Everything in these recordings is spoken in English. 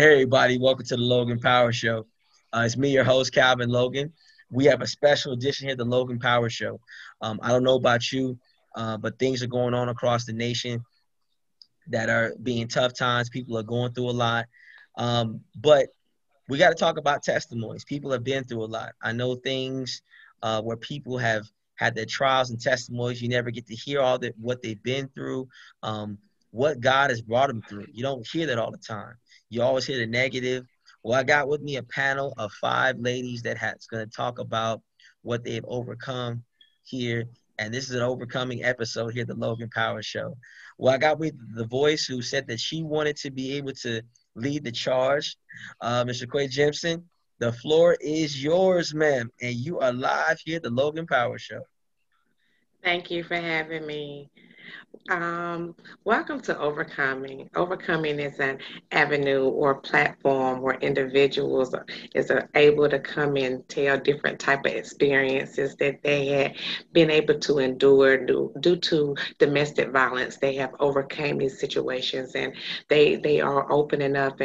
Hey everybody, welcome to the Logan Power Show. It's me, your host, Calvin Logan. We have a special edition here, the Logan Power Show. I don't know about you, but things are going on across the nation that are being tough times. People are going through a lot. But we got to talk about testimonies. People have been through a lot. I know things where people have had their trials and testimonies. You never get to hear all that what they've been through, what God has brought them through. You don't hear that all the time. You always hear the negative. Well, I got with me a panel of 5 ladies that's going to talk about what they've overcome here. And this is an overcoming episode here, the Logan Power Show. Well, I got with the voice who said that she wanted to be able to lead the charge. Mr. Shaquia Jimson, the floor is yours, ma'am. And you are live here at the Logan Power Show. Thank you for having me. Welcome to Overcoming. Overcoming is an avenue or platform where individuals are able to come and tell different type of experiences that they had been able to endure due to domestic violence. They have overcame these situations, and they are open enough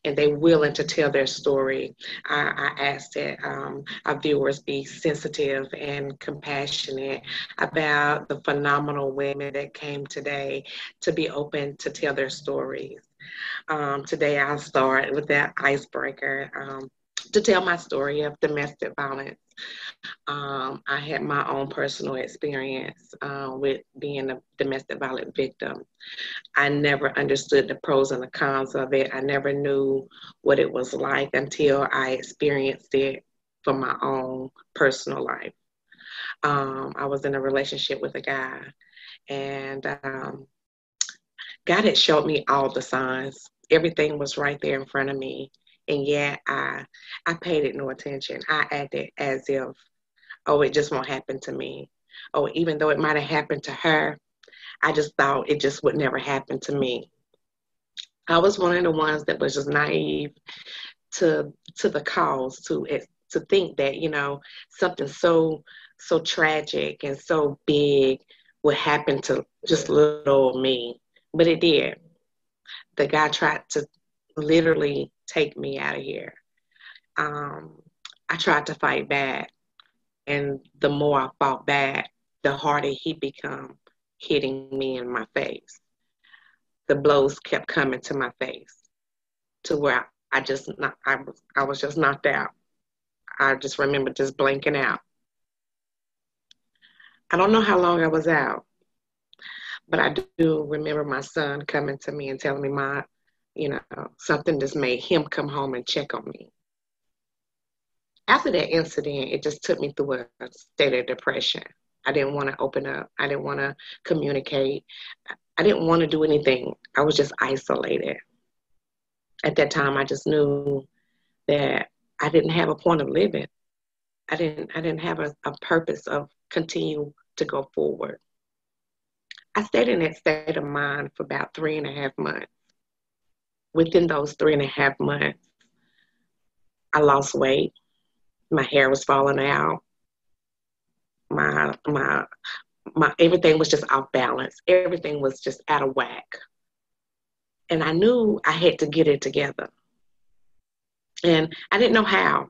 and they're willing to tell their story. I ask that our viewers be sensitive and compassionate about the phenomenal women that came today to be open to tell their stories. Today I'll start with that icebreaker to tell my story of domestic violence. I had my own personal experience with being a domestic violence victim. I never understood the pros and the cons of it. I never knew what it was like until I experienced it for my own personal life. I was in a relationship with a guy, and God had showed me all the signs. Everything was right there in front of me, and yet I paid it no attention. I acted as if, oh, it just won't happen to me. Oh, even though it might have happened to her, I just thought it just would never happen to me. I was one of the ones that was just naive to the cause, to think that, something so tragic and so big would happen to just little old me. But it did. The guy tried to literally take me out of here. I tried to fight back, and the more I fought back, the harder he become hitting me in my face. The blows kept coming to my face to where I was just knocked out. I just remember just blanking out. I don't know how long I was out, but I do remember my son coming to me and telling me, "Ma, something just made him come home and check on me." After that incident, it just took me through a state of depression. I didn't want to open up. I didn't want to communicate. I didn't want to do anything. I was just isolated. At that time, I just knew that I didn't have a point of living. I didn't have a purpose of continue to go forward. I stayed in that state of mind for about 3.5 months. Within those 3.5 months, I lost weight. My hair was falling out. My everything was just off balance. Everything was just out of whack. And I knew I had to get it together. And I didn't know how.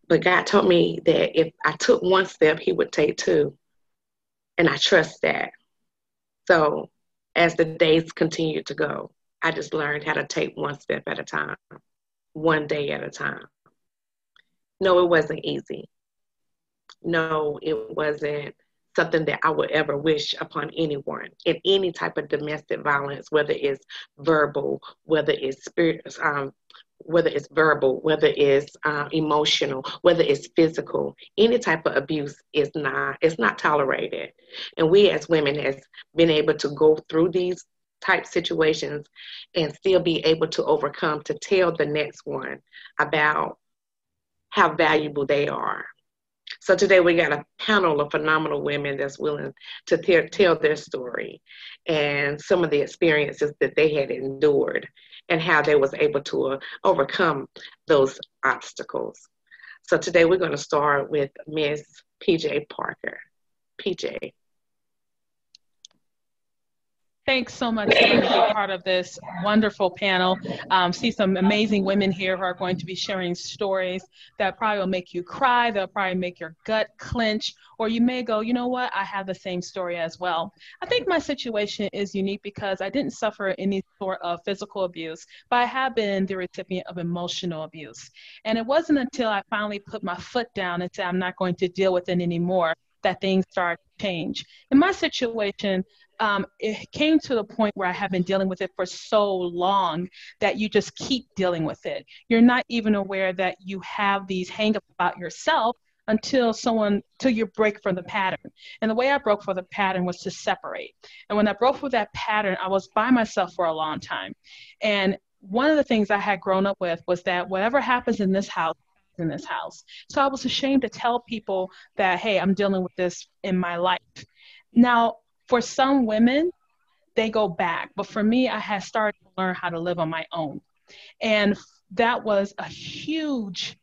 But God told me that if I took one step, He would take two. And I trust that. So as the days continued to go, I just learned how to take one step at a time, one day at a time. No, it wasn't easy. No, it wasn't something that I would ever wish upon anyone in any type of domestic violence, whether it's verbal, whether it's whether it's verbal, whether it's emotional, whether it's physical. Any type of abuse it's not tolerated. And we as women has been able to go through these type situations and still be able to overcome to tell the next one about how valuable they are. So today we got a panel of phenomenal women that's willing to tell their story and some of the experiences that they had endured and how they was able to overcome those obstacles. So today we're going to start with Miss PJ Parker. PJ. Thanks so much for letting me be part of this wonderful panel. See some amazing women here who are going to be sharing stories that probably will make you cry. They'll probably make your gut clench, or you may go, you know what, I have the same story as well. I think my situation is unique because I didn't suffer any sort of physical abuse, but I have been the recipient of emotional abuse. And it wasn't until I finally put my foot down and said, I'm not going to deal with it anymore, that things started to change. In my situation, it came to the point where I have been dealing with it for so long that you just keep dealing with it. You're not even aware that you have these hang-ups about yourself till you break from the pattern. And the way I broke from the pattern was to separate. And when I broke from that pattern, I was by myself for a long time. And one of the things I had grown up with was that whatever happens in this house, in this house. So I was ashamed to tell people that, hey, I'm dealing with this in my life. Now, for some women, they go back. But for me, I had started to learn how to live on my own. And that was a huge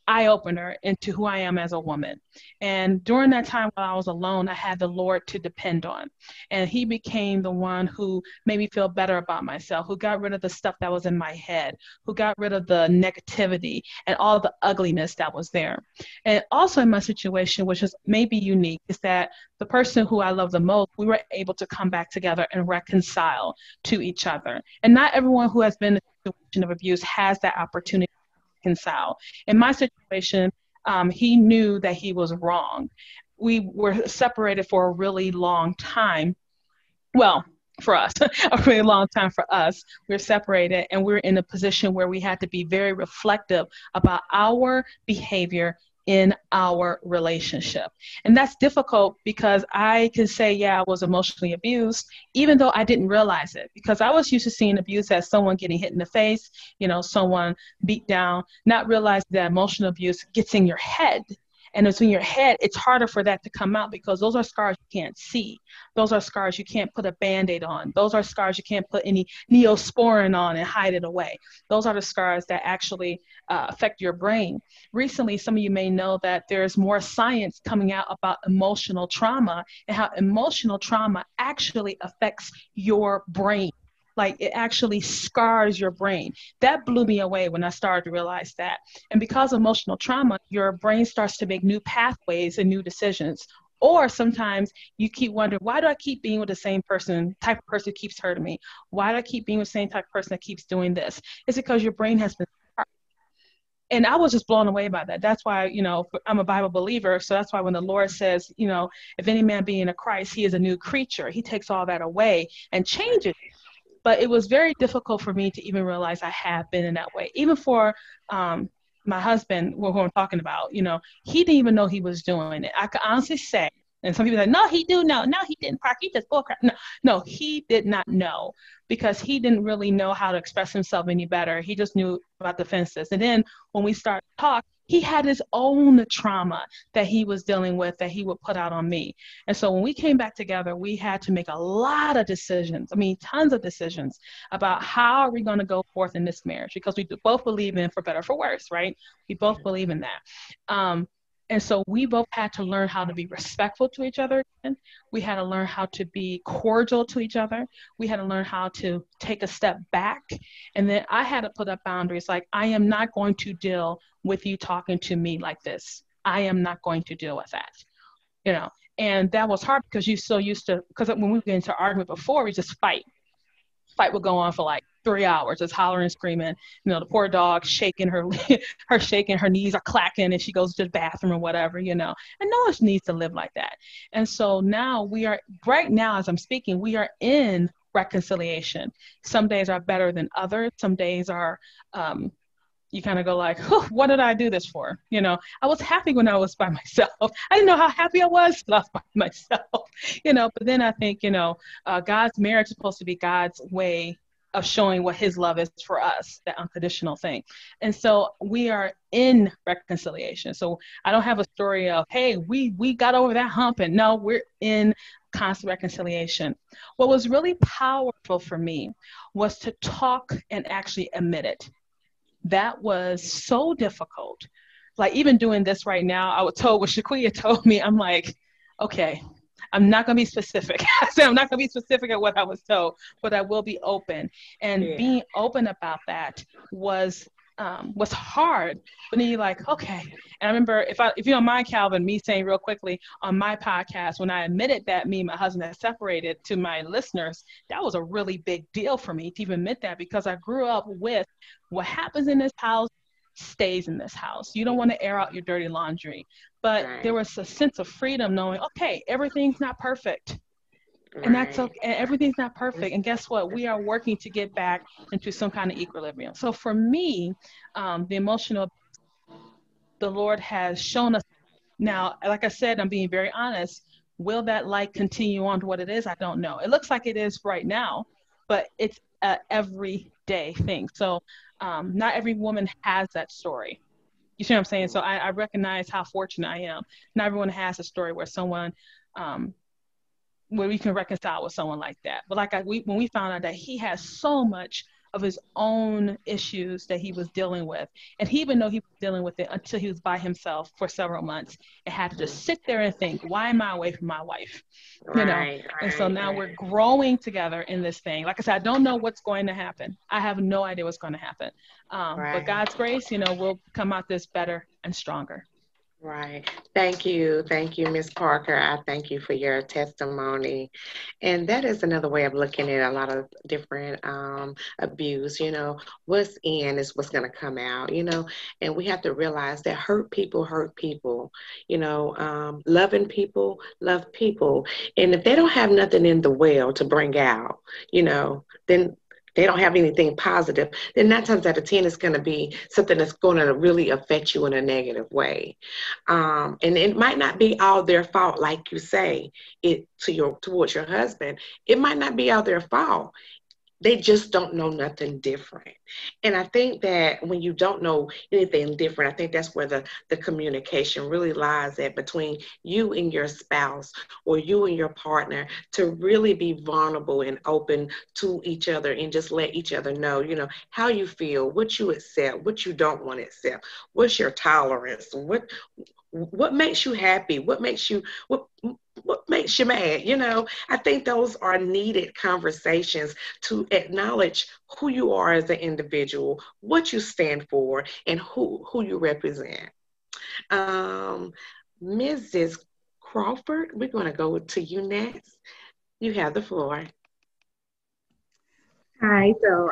eye-opener into who I am as a woman. And during that time while I was alone, I had the Lord to depend on. And he became the one who made me feel better about myself, who got rid of the stuff that was in my head, who got rid of the negativity and all the ugliness that was there. And also in my situation, which is maybe unique, is that the person who I love the most, we were able to come back together and reconcile to each other. And not everyone who has been in a situation of abuse has that opportunity. In my situation, he knew that he was wrong. We were separated for a really long time. Well, for us, a really long time for us. We were separated and we were in a position where we had to be very reflective about our behavior in our relationship. And that's difficult because I can say, yeah, I was emotionally abused, even though I didn't realize it, because I was used to seeing abuse as someone getting hit in the face, someone beat down, not realizing that emotional abuse gets in your head. And it's in your head, it's harder for that to come out because those are scars you can't see. Those are scars you can't put a Band-Aid on. Those are scars you can't put any Neosporin on and hide it away. Those are the scars that actually affect your brain. Recently, some of you may know that there's more science coming out about emotional trauma and how emotional trauma actually affects your brain. Like it actually scars your brain. That blew me away when I started to realize that. And because of emotional trauma, your brain starts to make new pathways and new decisions. Or sometimes you keep wondering, why do I keep being with the same type of person who keeps hurting me? Why do I keep being with the same type of person that keeps doing this? It's because your brain has been scarred. And I was just blown away by that. That's why, I'm a Bible believer. So that's why when the Lord says, if any man be in a Christ, he is a new creature. He takes all that away and changes. But it was very difficult for me to even realize I have been in that way. Even for my husband, who I'm talking about, he didn't even know he was doing it. I could honestly say, and some people are like, no, he do know. No, he didn't, Park. He just bullcrap. No, he did not know because he didn't really know how to express himself any better. He just knew about the fences. And then when we started to talk, he had his own trauma that he was dealing with that he would put out on me. And so when we came back together, we had to make a lot of decisions. Tons of decisions about how are we going to go forth in this marriage, because we both believe in for better, for worse, right? We both believe in that. And so we both had to learn how to be respectful to each other. We had to learn how to be cordial to each other. We had to learn how to take a step back. And then I had to put up boundaries. Like, I am not going to deal with you talking to me like this. I am not going to deal with that, And that was hard because you're so used to, because when we get into argument before, we just fight. Fight would go on for like 3 hours, just hollering and screaming. The poor dog shaking her shaking, her knees are clacking, and she goes to the bathroom or whatever, And no one needs to live like that. And so now right now, as I'm speaking, we are in reconciliation. Some days are better than others. Some days are, you kind of go like, what did I do this for? I was happy when I was by myself. I didn't know how happy I was when I was by myself, but then I think, God's marriage is supposed to be God's way of showing what his love is for us, that unconditional thing. And so we are in reconciliation. So I don't have a story of, hey, we got over that hump, and no, we're in constant reconciliation. What was really powerful for me was to talk and actually admit it. That was so difficult. Like even doing this right now, I was told what Shaquia told me, I'm like, okay, I'm not going to be specific. I said I'm not going to be specific at what I was told, but I will be open. And being open about that was hard. But then you're like, okay. And I remember, if you don't mind, Calvin, me saying real quickly on my podcast, when I admitted that me and my husband had separated, to my listeners, that was a really big deal for me to even admit that, because I grew up with what happens in this house stays in this house. You don't want to air out your dirty laundry. But there was a sense of freedom knowing, okay, everything's not perfect. And that's okay. And everything's not perfect. And guess what? We are working to get back into some kind of equilibrium. So for me, the emotional, the Lord has shown us. Now, like I said, I'm being very honest. Will that light continue on to what it is? I don't know. It looks like it is right now, but it's an everyday thing. So not every woman has that story. You see what I'm saying? So I recognize how fortunate I am. Not everyone has a story where someone, where we can reconcile with someone like that. But when we found out that he has so much of his own issues that he was dealing with, and he even though he was dealing with it until he was by himself for several months, and had to just sit there and think, why am I away from my wife? You know? And so now we're growing together in this thing. Like I said, I don't know what's going to happen. I have no idea what's going to happen. But God's grace, we'll come out this better and stronger. Right. Thank you. Thank you, Ms. Parker. I thank you for your testimony. And that is another way of looking at a lot of different abuse. What's in is what's going to come out, and we have to realize that hurt people hurt people, loving people love people. And if they don't have nothing in the well to bring out, then they don't have anything positive, then 9 times out of 10, it's going to be something that's going to really affect you in a negative way. And it might not be all their fault, like you say, towards your husband. It might not be all their fault. They just don't know nothing different. And I think that when you don't know anything different, I think that's where the communication really lies at, between you and your spouse or you and your partner, to really be vulnerable and open to each other and just let each other know, how you feel, what you accept, what you don't want to accept, what's your tolerance, what makes you happy, what makes you mad. I think those are needed conversations to acknowledge who you are as an individual, what you stand for, and who you represent. Mrs. Crawford, we're going to go to you next. You have the floor. Hi, so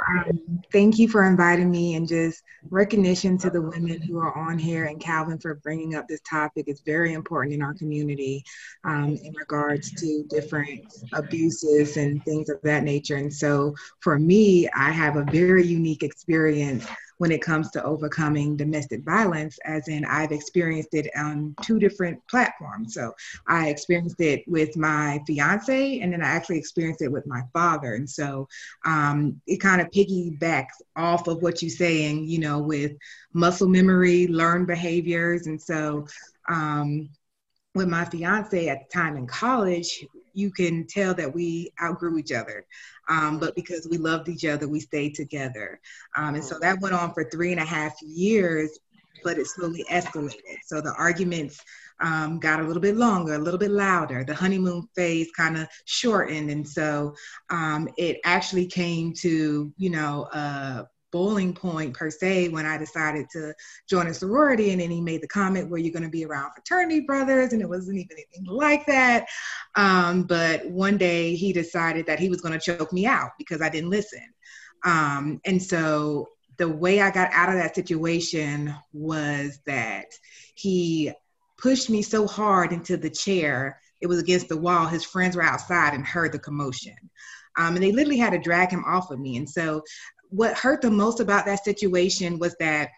thank you for inviting me, and just recognition to the women who are on here, and Calvin for bringing up this topic. It's very important in our community in regards to different abuses and things of that nature. And so for me, I have a very unique experience when it comes to overcoming domestic violence, as in I've experienced it on 2 different platforms. So I experienced it with my fiance, and then I actually experienced it with my father. And so it kind of piggybacks off of what you're saying, with muscle memory, learned behaviors. And so with my fiance at the time in college, you can tell that we outgrew each other. But because we loved each other, we stayed together. And so that went on for 3.5 years, but it slowly escalated. So the arguments got a little bit longer, a little bit louder. The honeymoon phase kind of shortened. And so it actually came to, a boiling point per se when I decided to join a sorority. And then he made the comment, where you're going to be around fraternity brothers, and it wasn't even anything like that. But one day he decided that he was going to choke me out because I didn't listen. And so the way I got out of that situation was that he pushed me so hard into the chair, it was against the wall. His friends were outside and heard the commotion. And they literally had to drag him off of me. And so what hurt the most about that situation was that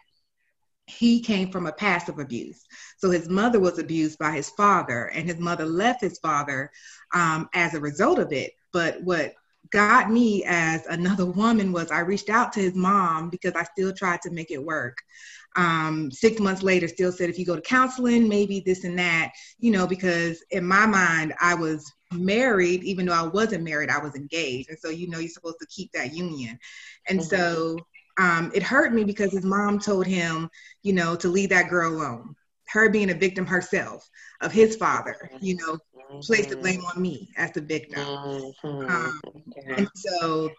he came from a passive abuse. So his mother was abused by his father, and his mother left his father as a result of it. But what got me as another woman was I reached out to his mom, because I still tried to make it work. 6 months later, still said, if you go to counseling, maybe this and that, because in my mind, I was married. Even though I wasn't married, I was engaged. And so, you're supposed to keep that union. And so it hurt me because his mom told him, to leave that girl alone. Her being a victim herself of his father, place the blame on me as the victim. Yeah. And so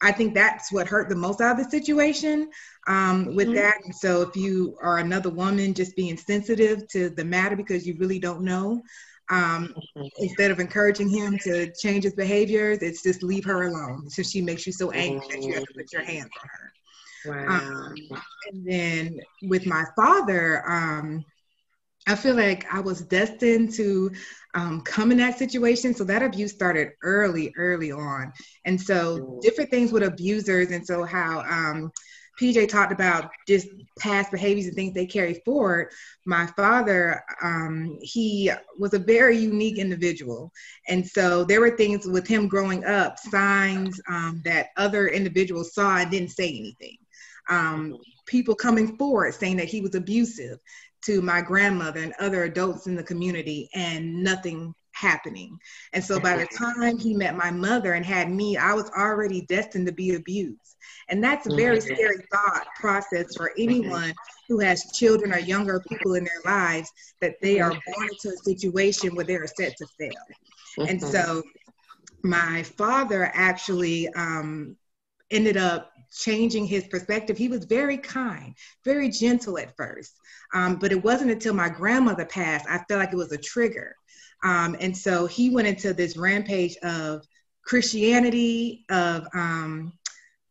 I think that's what hurt the most out of the situation with that. And so if you are another woman, just being sensitive to the matter because you really don't know, instead of encouraging him to change his behaviors, it's just leave her alone. So she makes you so angry that you have to put your hands on her. Wow. And then with my father, I feel like I was destined to come in that situation. So that abuse started early on. And so different things with abusers. And so how PJ talked about just past behaviors and things they carry forward. My father, he was a very unique individual. And so there were things with him growing up, signs that other individuals saw and didn't say anything. People coming forward saying that he was abusive to my grandmother and other adults in the community, and nothing happening. And so by the time he met my mother and had me, I was already destined to be abused. And that's a very scary thought process for anyone who has children or younger people in their lives, that they are born into a situation where they're set to fail. And so my father actually ended up changing his perspective. He was very kind, very gentle at first. But it wasn't until my grandmother passed, I felt like it was a trigger. And so he went into this rampage of Christianity, of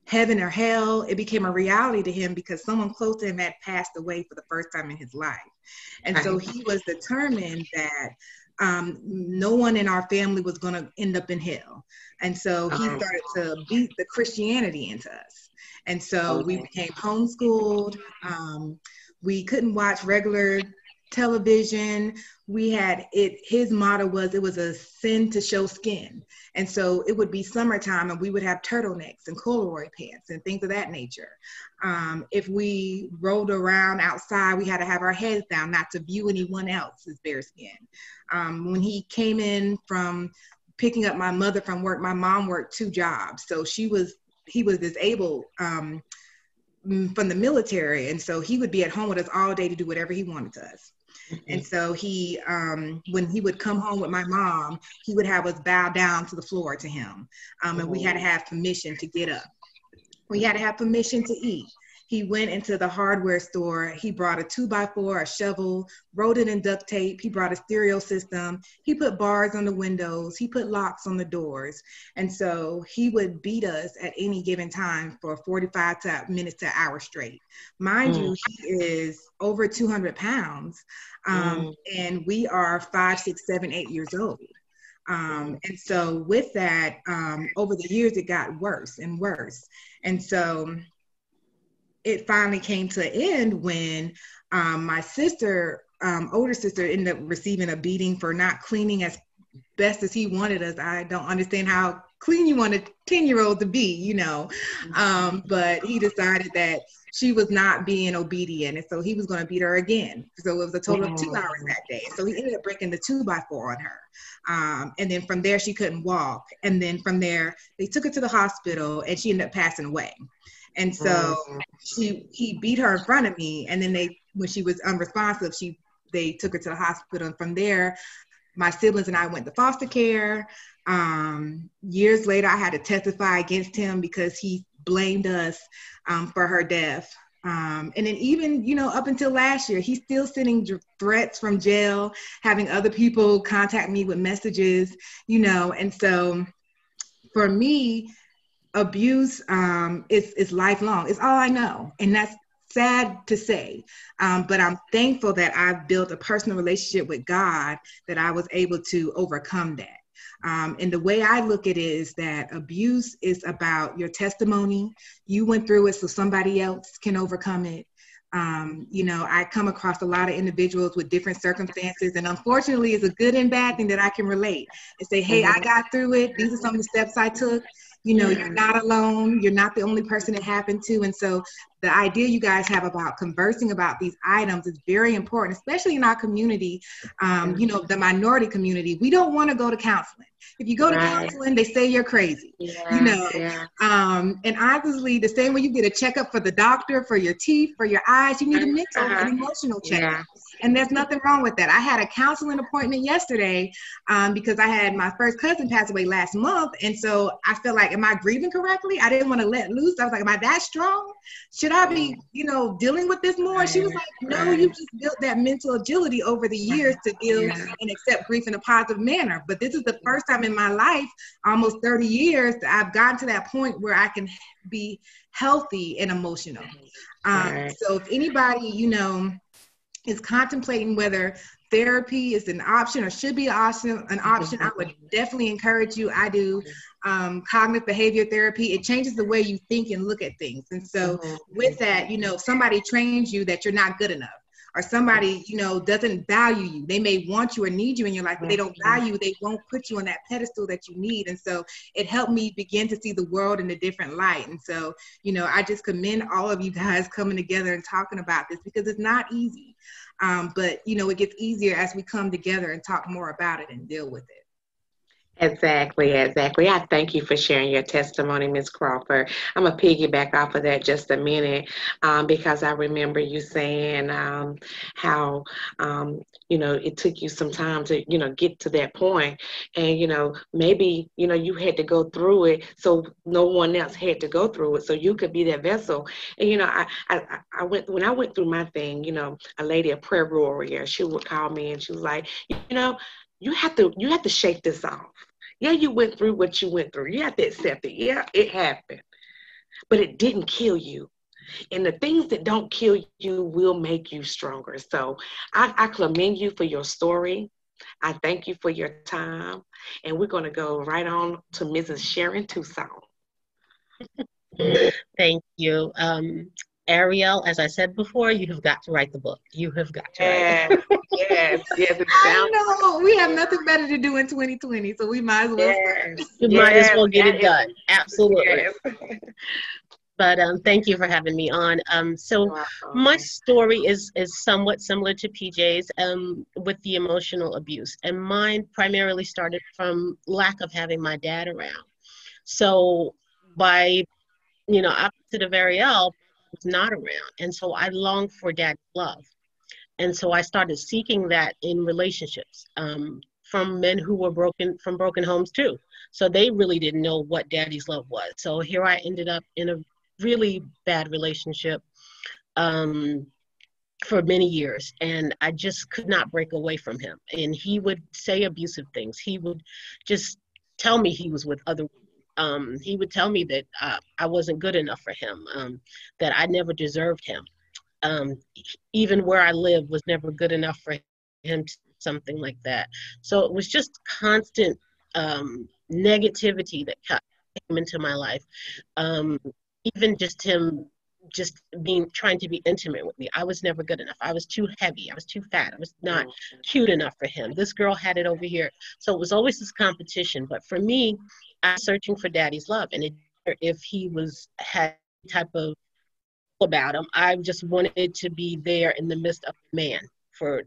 heaven or hell. It became a reality to him because someone close to him had passed away for the first time in his life. And so he was determined that no one in our family was going to end up in hell. And so he started to beat the Christianity into us. And so we became homeschooled. We couldn't watch regular television. We had it, his motto was, it was a sin to show skin. And so it would be summertime and we would have turtlenecks and corduroy pants and things of that nature. If we rolled around outside, we had to have our heads down, not to view anyone else's bare skin. When he came in from picking up my mother from work, my mom worked 2 jobs. So he was disabled from the military. And so he would be at home with us all day to do whatever he wanted to us. And so he, when he would come home with my mom, he would have us bow down to the floor to him. And we had to have permission to get up. We had to have permission to eat. He went into the hardware store. He brought a 2x4, a shovel, wrote it in duct tape. He brought a stereo system. He put bars on the windows. He put locks on the doors. And so he would beat us at any given time for 45 minutes to an hour straight. Mind you, he is over 200 pounds. And we are 5, 6, 7, 8 years old. And so with that, over the years, it got worse and worse. And so it finally came to an end when my sister, older sister, ended up receiving a beating for not cleaning as best as he wanted us. I don't understand how clean you want a 10-year-old to be, you know, but he decided that she was not being obedient, and so he was going to beat her again. So it was a total of 2 hours that day. So he ended up breaking the 2x4 on her. And then from there, she couldn't walk. And then from there, they took her to the hospital, and she ended up passing away. And so he beat her in front of me. And then when she was unresponsive, they took her to the hospital. And from there, my siblings and I went to foster care. Years later, I had to testify against him because he blamed us for her death. And then even, you know, up until last year, he's still sending threats from jail, having other people contact me with messages, you know. And so for me, abuse is lifelong. It's all I know. And that's sad to say. But I'm thankful that I've built a personal relationship with God, that I was able to overcome that. And the way I look at it is that abuse is about your testimony. You went through it so somebody else can overcome it. You know, I come across a lot of individuals with different circumstances, and unfortunately it's a good and bad thing that I can relate and say, hey, I got through it. These are some of the steps I took. You know, you're not alone. You're not the only person it happened to. And so the idea you guys have about conversing about these items is very important, especially in our community, you know, the minority community. We don't want to go to counseling. If you go to counseling, they say you're crazy, you know. And obviously, the same way you get a checkup for the doctor, for your teeth, for your eyes, you need a mental and emotional checkup. And there's nothing wrong with that. I had a counseling appointment yesterday because I had my first cousin pass away last month. And so I felt like, am I grieving correctly? I didn't want to let loose. I was like, am I that strong? Should I be, dealing with this more? She was like, no, you just built that mental agility over the years to deal and accept grief in a positive manner. But this is the first time in my life, almost 30 years, that I've gotten to that point where I can be healthy and emotional. So if anybody, is contemplating whether therapy is an option or should be an option, I would definitely encourage you. I do cognitive behavior therapy. It changes the way you think and look at things. And so with that, if somebody trains you that you're not good enough, or somebody, doesn't value you, they may want you or need you in your life, but they don't value you, they won't put you on that pedestal that you need. And so it helped me begin to see the world in a different light. And so, I just commend all of you guys coming together and talking about this, because it's not easy. But, it gets easier as we come together and talk more about it and deal with it. Exactly. I thank you for sharing your testimony, Ms. Crawford. I'm going to piggyback off of that just a minute because I remember you saying how, it took you some time to, get to that point. And, maybe, you had to go through it so no one else had to go through it, so you could be that vessel. And, when I went through my thing, a lady, a prayer warrior, she would call me and she was like, you have to shake this off. Yeah, you went through what you went through. You have to accept it. Yeah, it happened. But it didn't kill you. And the things that don't kill you will make you stronger. So I commend you for your story. I thank you for your time. And we're going to go right on to Mrs. Sharon Tooson. Thank you. Aerialle, as I said before, you have got to write the book. You have got to write it. Yes. I know. We have nothing better to do in 2020, so we might as well start. You might as well get it done. Absolutely. Yes. But thank you for having me on. So my story is somewhat similar to PJ's with the emotional abuse. And mine primarily started from lack of having my dad around. So by, opposite of Aerialle, was not around. And so I longed for dad's love. And so I started seeking that in relationships from men who were from broken homes too. So they really didn't know what daddy's love was. So here I ended up in a really bad relationship for many years. And I just could not break away from him. And he would say abusive things. He would just tell me he was with other women. He would tell me that I wasn't good enough for him, that I never deserved him. Even where I lived was never good enough for him, something like that. So it was just constant negativity that came into my life. Even just him trying to be intimate with me. I was never good enough. I was too heavy. I was too fat. I was not cute enough for him. This girl had it over here. So it was always this competition. But for me, I was searching for daddy's love. And if he had type of about him, I just wanted to be there in the midst of man for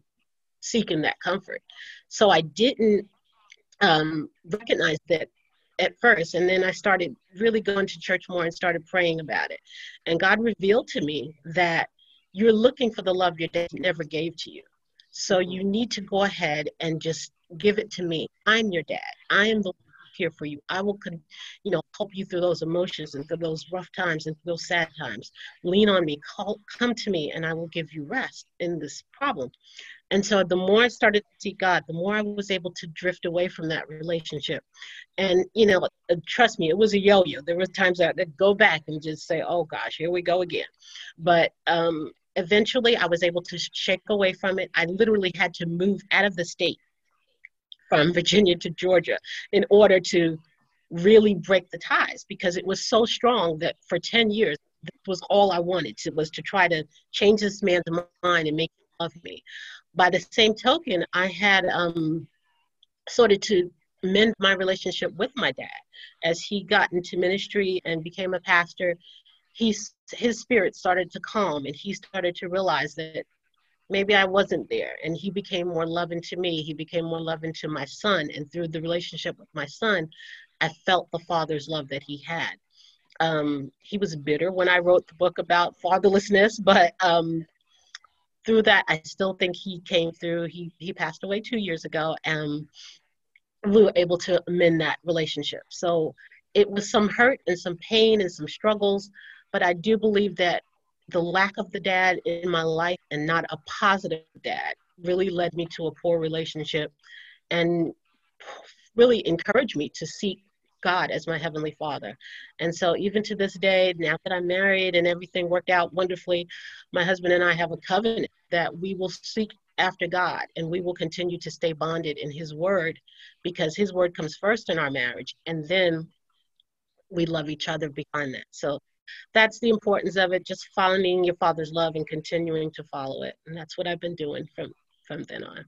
seeking that comfort. So I didn't recognize that at first. And then I started really going to church more and started praying about it. And God revealed to me that you're looking for the love your dad never gave to you. So you need to go ahead and just give it to me. I'm your dad. I am the one here for you. I will, help you through those emotions and through those rough times and through those sad times. Lean on me, come to me, and I will give you rest in this problem. And so the more I started to seek God, the more I was able to drift away from that relationship. And, trust me, it was a yo-yo. There were times I'd go back and just say, oh gosh, here we go again. But eventually I was able to shake away from it. I literally had to move out of the state from Virginia to Georgia in order to really break the ties, because it was so strong that for 10 years, this was all I wanted was to try to change this man's mind and make him love me. By the same token, I had started to mend my relationship with my dad. As he got into ministry and became a pastor, his spirit started to calm, and he started to realize that maybe I wasn't there. And he became more loving to me. He became more loving to my son. And through the relationship with my son, I felt the father's love that he had. He was bitter when I wrote the book about fatherlessness, but through that, I still think he came through. He passed away 2 years ago, and we were able to amend that relationship. So it was some hurt and some pain and some struggles, but I do believe that the lack of the dad in my life and not a positive dad really led me to a poor relationship and really encouraged me to seek God as my Heavenly Father. And so even to this day, now that I'm married and everything worked out wonderfully, my husband and I have a covenant that we will seek after God and we will continue to stay bonded in His Word, because His Word comes first in our marriage, and then we love each other beyond that. So that's the importance of it, just following your Father's love and continuing to follow it. And that's what I've been doing from then on.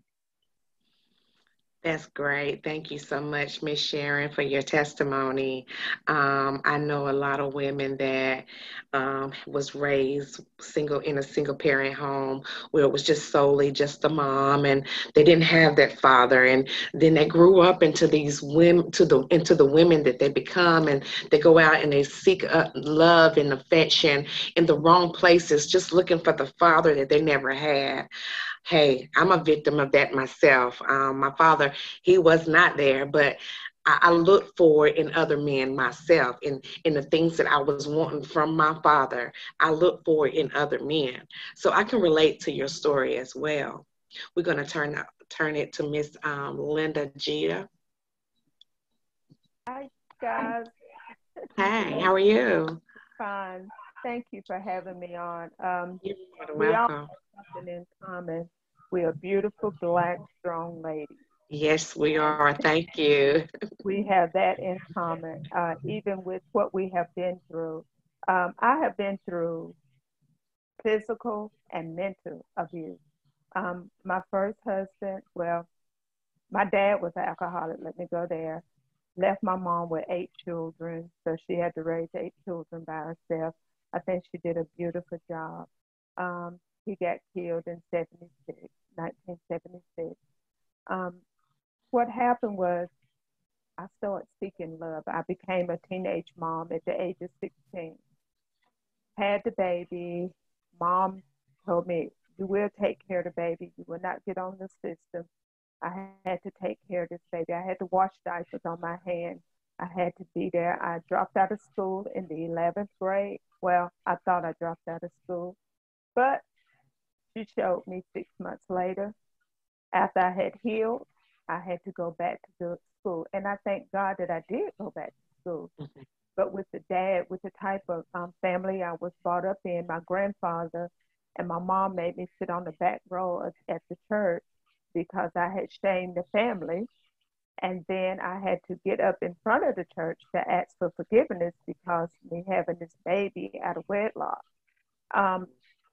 That's great. Thank you so much, Miss Sharon, for your testimony. I know a lot of women that was raised in a single parent home where it was just solely just the mom, and they didn't have that father. And then they grew up into these women, into the women that they become, and they go out and they seek love and affection in the wrong places, just looking for the father that they never had. Hey, I'm a victim of that myself. My father, he was not there, but I looked for it in other men myself, in the things that I was wanting from my father. I looked for it in other men. So I can relate to your story as well. We're going to turn it to Miss Linda Gia. Hi, guys. Hi, how are you? Fine. Thank you for having me on. You're We all welcome. have something in common. We're beautiful, black, strong ladies. Yes, we are. Thank you. We have that in common, even with what we have been through. I have been through physical and mental abuse. My first husband, well, my dad was an alcoholic, let me go there. Left my mom with 8 children, so she had to raise 8 children by herself. I think she did a beautiful job. He got killed in 1976. What happened was I started seeking love. I became a teenage mom at the age of 16. Had the baby. Mom told me, you will take care of the baby. You will not get on the system. I had to take care of this baby. I had to wash diapers on my hand. I had to be there. I dropped out of school in the 11th grade. Well, I thought I dropped out of school, but she showed me 6 months later. After I had healed, I had to go back to the school. And I thank God that I did go back to school. But with the type of family I was brought up in, my grandfather and my mom made me sit on the back row at the church because I had shamed the family. And then I had to get up in front of the church to ask for forgiveness because me having this baby out of wedlock.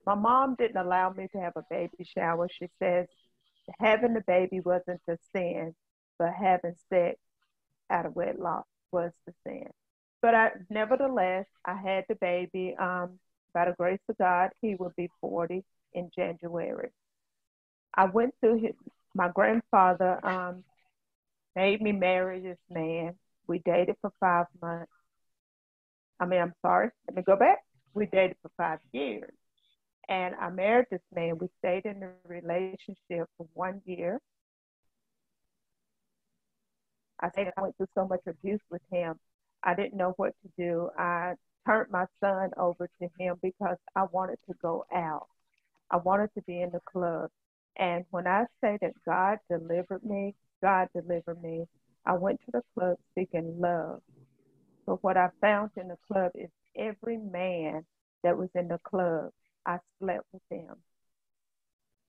My mom didn't allow me to have a baby shower. She says having the baby wasn't the sin, but having sex out of wedlock was the sin. But nevertheless, I had the baby. By the grace of God, he will be 40 in January. I went through my grandfather made me marry this man. We dated for 5 months. I'm sorry, let me go back. We dated for 5 years. And I married this man. We stayed in a relationship for 1 year. I went through so much abuse with him. I didn't know what to do. I turned my son over to him because I wanted to go out. I wanted to be in the club. And when I say that God delivered me, God delivered me. I went to the club seeking love. But what I found in the club is every man that was in the club, I slept with them.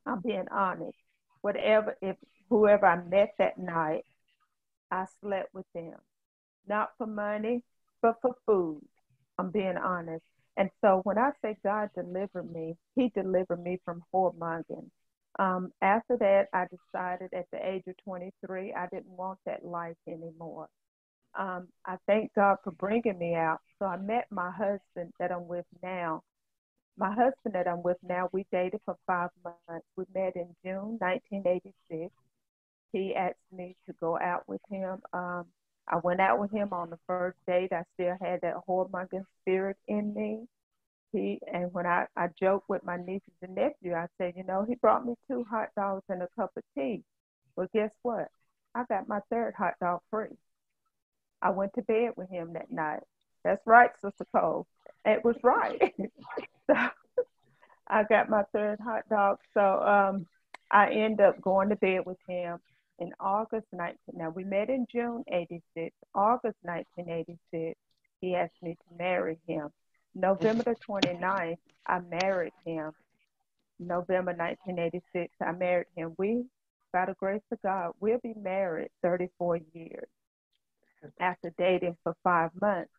I'm being honest. Whoever I met that night, I slept with them. Not for money, but for food. I'm being honest. And so when I say God delivered me, he delivered me from whoremongering. After that, I decided at the age of 23, I didn't want that life anymore. I thank God for bringing me out. So I met my husband that I'm with now. My husband that I'm with now, we dated for 5 months. We met in June 1986. He asked me to go out with him. I went out with him on the first date. I still had that whoremongering spirit in me. And when I joke with my nieces and nephew, I say, he brought me 2 hot dogs and a cup of tea. Well, guess what? I got my 3rd hot dog free. I went to bed with him that night. That's right, Sister Cole. It was right. So I got my 3rd hot dog. So I end up going to bed with him in August 19. Now, we met in June 86. August 1986, he asked me to marry him. November the 29th, I married him. November 1986, I married him. We, by the grace of God, we'll be married 34 years after dating for 5 months.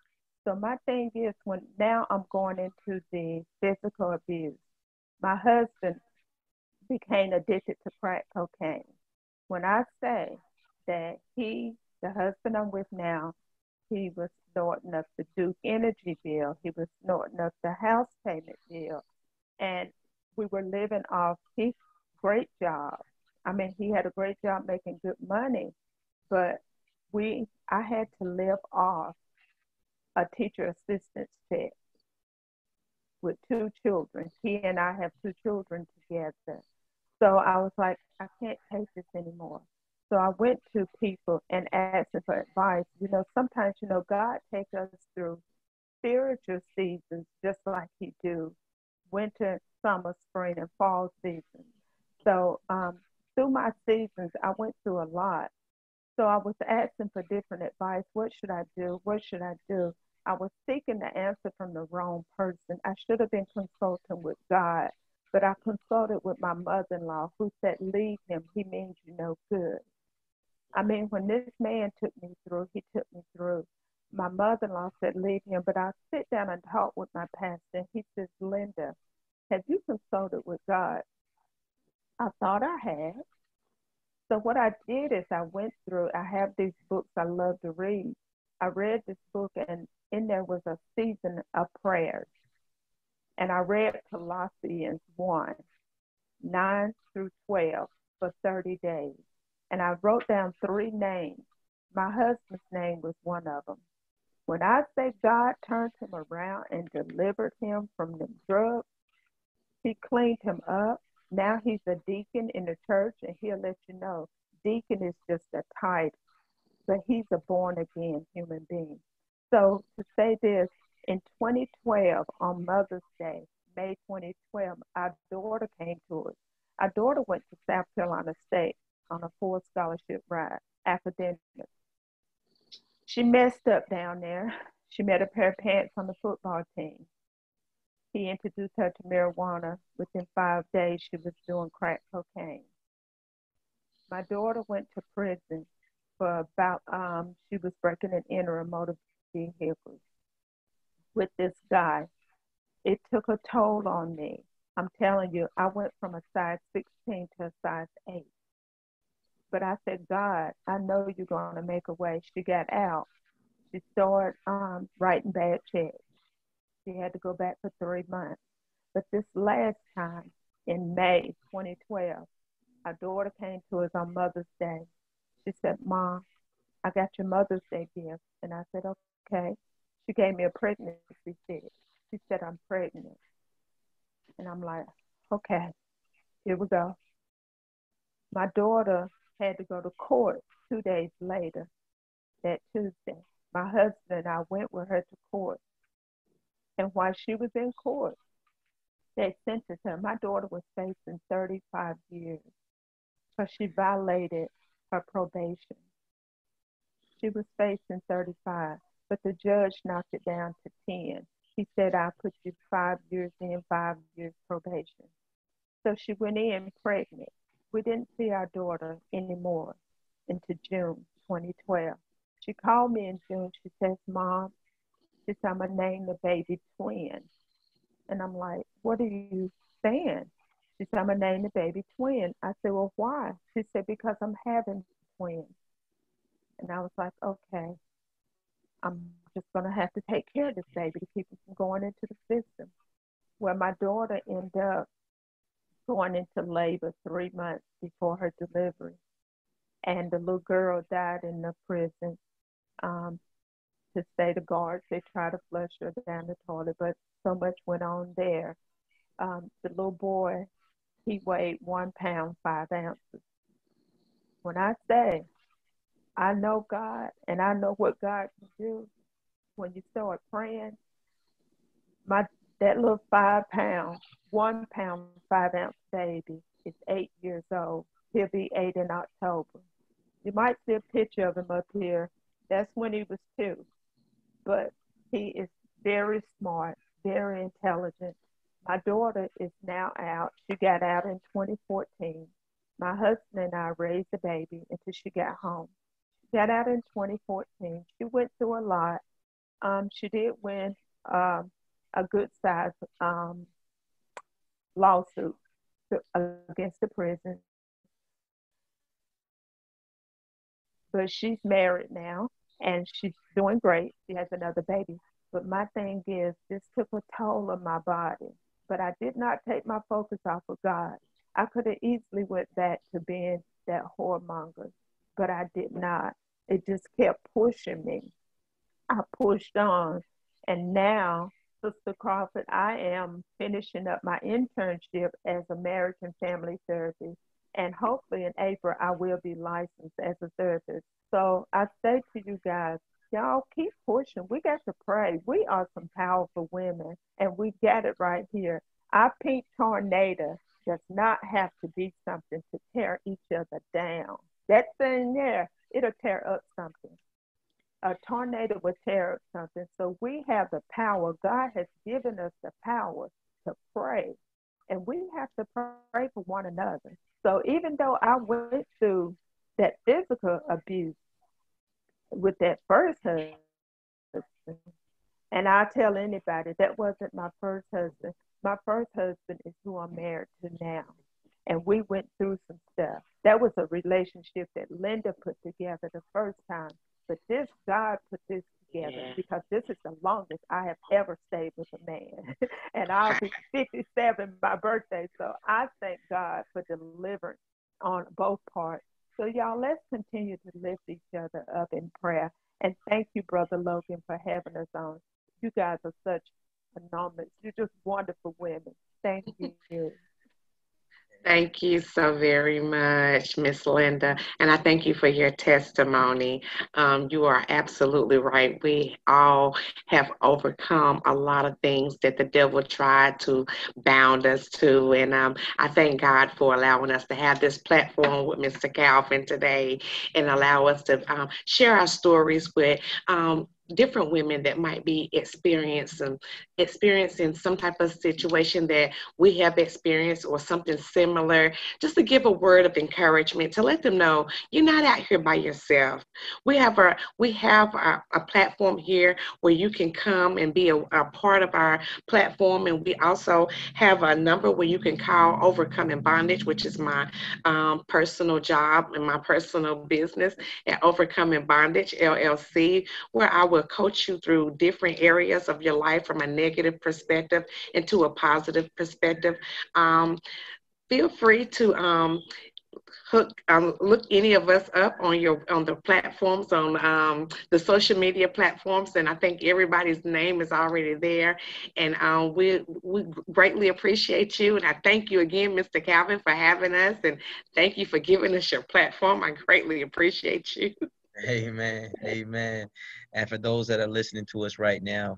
So my thing is, when now I'm going into the physical abuse, my husband became addicted to crack cocaine. When I say that the husband I'm with now, he was snorting up the Duke Energy bill, he was snorting up the house payment bill, and we were living off his great job. I mean, he had a great job making good money, but I had to live off a teacher assistant's check with 2 children. He and I have 2 children together. So I was like, I can't take this anymore. So I went to people and asked them for advice. Sometimes, God takes us through spiritual seasons just like he do winter, summer, spring, and fall seasons. So through my seasons, I went through a lot. So I was asking for different advice. What should I do? What should I do? I was seeking the answer from the wrong person. I should have been consulting with God, but I consulted with my mother-in-law who said, leave him. He means you no good. I mean, when this man took me through, he took me through. My mother-in-law said, leave him, but I sit down and talk with my pastor, and he says, Linda, have you consulted with God? I thought I had. So what I did is I went through, I have these books I love to read. I read this book, and in there was a season of prayers. And I read Colossians 1, 9 through 12 for 30 days. And I wrote down 3 names. My husband's name was one of them. When I say God turned him around and delivered him from the drugs, he cleaned him up. Now he's a deacon in the church, and he'll let you know, deacon is just a title, but he's a born-again human being. So to say this, in 2012, on Mother's Day, May 2012, our daughter came to us. Our daughter went to South Carolina State on a full scholarship ride, academic. She messed up down there. She met a pair of pants on the football team. He introduced her to marijuana. Within 5 days, she was doing crack cocaine. My daughter went to prison for about, she was breaking and entering motor vehicles with this guy. It took a toll on me. I'm telling you, I went from a size 16 to a size 8. But I said, God, I know you're going to make a way. She got out. She started writing bad checks. She had to go back for 3 months. But this last time, in May 2012, our daughter came to us on Mother's Day. She said, Mom, I got your Mother's Day gift. And I said, okay. She gave me a pregnancy test. She said, I'm pregnant. And I'm like, okay, here we go. My daughter had to go to court 2 days later, that Tuesday. My husband and I went with her to court. And while she was in court, they sentenced her. My daughter was facing 35 years because she violated her probation. She was facing 35, but the judge knocked it down to 10. He said, I'll put you 5 years in, 5 years probation. So she went in pregnant. We didn't see our daughter anymore into June 2012. She called me in June. She says, Mom, she said, I'm going to name the baby Twin. And I'm like, what are you saying? She said, I'm going to name the baby Twin. I said, well, why? She said, because I'm having twins. And I was like, okay, I'm just going to have to take care of this baby to keep it from going into the system. Well, my daughter ended up going into labor 3 months before her delivery. And the little girl died in the prison to say the guards, they tried to flush her down the toilet, but so much went on there. The little boy, he weighed 1 pound, 5 ounces. When I say I know God and I know what God can do, when you start praying, my that little 5 pound, 1 pound, 5 ounce baby is 8 years old. He'll be 8 in October. You might see a picture of him up here. That's when he was 2. But he is very smart, very intelligent. My daughter is now out. She got out in 2014. My husband and I raised the baby until she got home. She got out in 2014. She went through a lot. She did win a good size lawsuit against the prison. But she's married now and she's doing great. She has another baby. But my thing is, this took a toll on my body. But I did not take my focus off of God. I could have easily went back to being that whoremonger, but I did not. It just kept pushing me. I pushed on. And now, Sister Crawford, I am finishing up my internship as a marriage and family therapist. And hopefully in April, I will be licensed as a therapist. So I say to you guys, y'all keep pushing. We got to pray. We are some powerful women, and we got it right here. Our pink tornado does not have to be something to tear each other down. That thing there, it'll tear up something. A tornado will tear up something. So we have the power. God has given us the power to pray, and we have to pray for one another. So even though I went through that physical abuse with that first husband, and I tell anybody that wasn't my first husband. My first husband is who I'm married to now. And we went through some stuff. That was a relationship that Linda put together the first time. But this, God put this together because this is the longest I have ever stayed with a man. And I'll be 57 my birthday. So I thank God for deliverance on both parts. So y'all, let's continue to lift each other up in prayer. And thank you, Brother Logan, for having us on. You guys are such enormous. You're just wonderful women. Thank you. Thank you so very much, Miss Linda. And I thank you for your testimony. You are absolutely right. We all have overcome a lot of things that the devil tried to bound us to. And I thank God for allowing us to have this platform with Mr. Calvin today and allow us to share our stories with different women that might be experiencing some type of situation that we have experienced or something similar, just to give a word of encouragement, to let them know you're not out here by yourself. We have a platform here where you can come and be a part of our platform, and we also have a number where you can call Overcoming Bondage, which is my personal job and my personal business at Overcoming Bondage LLC, where I will coach you through different areas of your life from a negative perspective into a positive perspective. Feel free to look any of us up on the platforms, on the social media platforms, and I think everybody's name is already there. And we greatly appreciate you, and I thank you again, Mr. Calvin, for having us, and thank you for giving us your platform. I greatly appreciate you. Amen. Amen. And for those that are listening to us right now,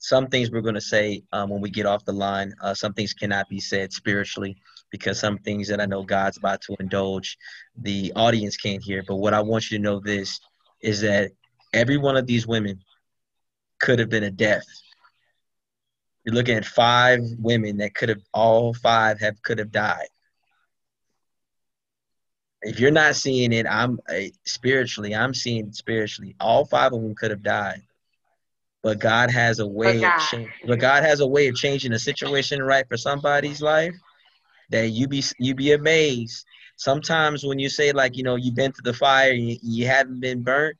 some things we're going to say when we get off the line, some things cannot be said spiritually, because some things that I know God's about to indulge, the audience can't hear. But what I want you to know this is that every one of these women could have been a death. You're looking at 5 women that all 5 could have died. If you're not seeing it, I'm seeing it spiritually. All 5 of them could have died. But God has a way of changing the situation right for somebody's life, that you be amazed. Sometimes when you say, like, you've been to the fire and you haven't been burnt,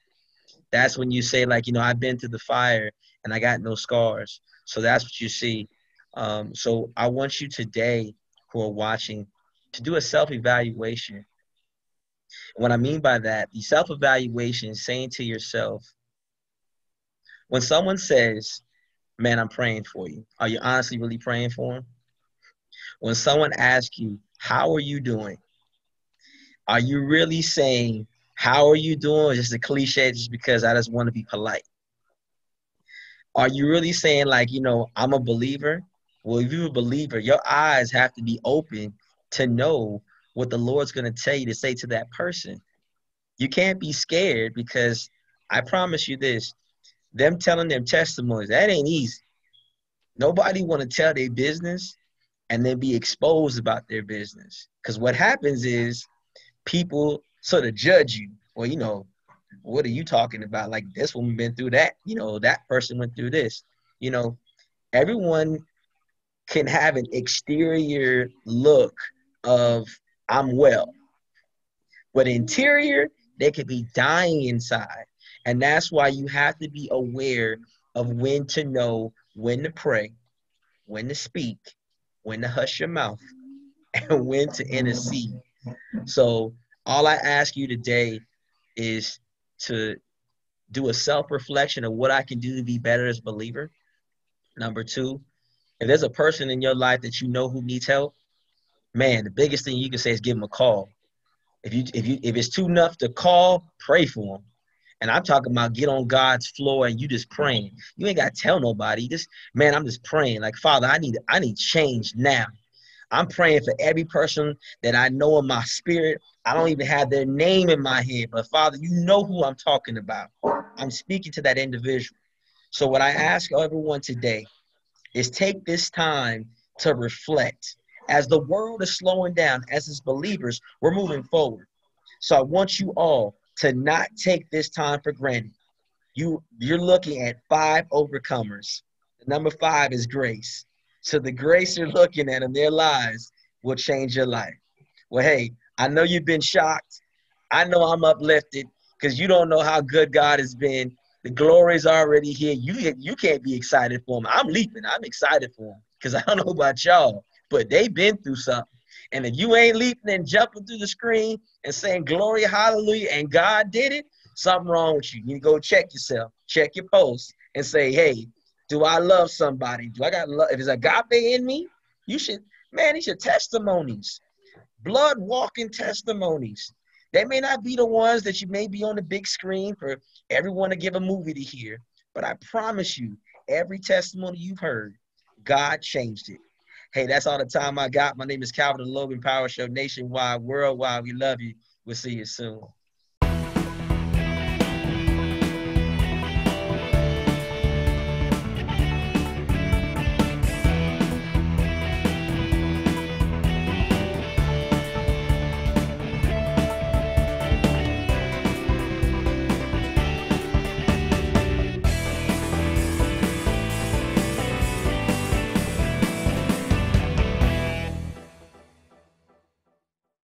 that's when you say, like, I've been to the fire and I got no scars. So that's what you see. So I want you today, who are watching, to do a self-evaluation. What I mean by that, the self-evaluation is saying to yourself, When someone says, man, I'm praying for you, are you honestly really praying for them? When someone asks you, how are you doing? Are you really saying, how are you doing? Just a cliche, just because I just want to be polite. Are you really saying, like, I'm a believer? Well, if you're a believer, your eyes have to be open to know what the Lord's going to tell you to say to that person. You can't be scared, because I promise you this, them telling them testimonies, that ain't easy. Nobody want to tell their business and then be exposed about their business. Because what happens is people sort of judge you. Well, what are you talking about? Like, this woman been through that. That person went through this. Everyone can have an exterior look of I'm well, but interior, they could be dying inside. And that's why you have to be aware of when to know when to pray, when to speak, when to hush your mouth, and when to intercede. So all I ask you today is to do a self-reflection of what I can do to be better as a believer. Number two, if there's a person in your life that who needs help, man, the biggest thing you can say is give them a call. If it's too enough to call, pray for them. And I'm talking about get on God's floor and you just praying. You ain't got to tell nobody. I'm just praying. Like, Father, I need change now. I'm praying for every person that I know in my spirit. I don't even have their name in my head, but Father, you know who I'm talking about. I'm speaking to that individual. So what I ask everyone today is take this time to reflect. As the world is slowing down, as its believers, we're moving forward. So I want you all to not take this time for granted. You're looking at 5 overcomers. The number 5 is grace. So the grace you're looking at in their lives will change your life. Well, hey, I know you've been shocked. I know I'm uplifted, because you don't know how good God has been. The glory is already here. You can't be excited for them. I'm leaping. I'm excited for them, because I don't know about y'all, but they've been through something. And if you ain't leaping and jumping through the screen and saying glory, hallelujah, and God did it, something wrong with you. You need to go check yourself, check your post, and say, hey, do I love somebody? Do I got love? If there's agape in me, these are testimonies, blood walking testimonies. They may not be the ones that you may be on the big screen for everyone to give a movie to hear, but I promise you, every testimony you've heard, God changed it. Hey, that's all the time I got. My name is Calvin, the Logan Power Show, nationwide, worldwide. We love you. We'll see you soon.